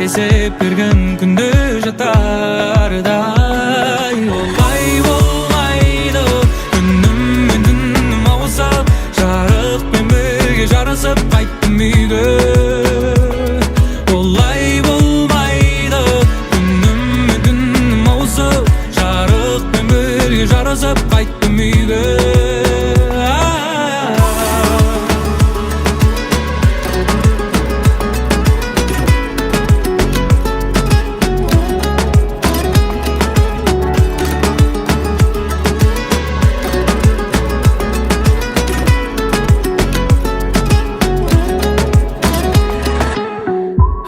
esep bergen күндө жатардай. Олай болмайды, күнүм мен түнүм ауысып, жарыкпен бірге жарысып кайттым үйгө. Олай болмайды, күнүм мен түнүм ауысып, жарыкпен бірге жарысып кайттым үйгө.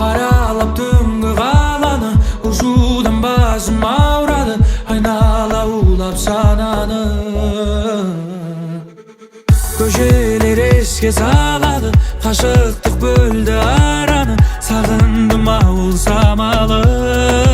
Аралап түнгі қаланы, ұшудан басым ауырады, айнала улап сананы. Көшелер еске салады, қашықтық бөлді араны, сағындым ауыл самалы.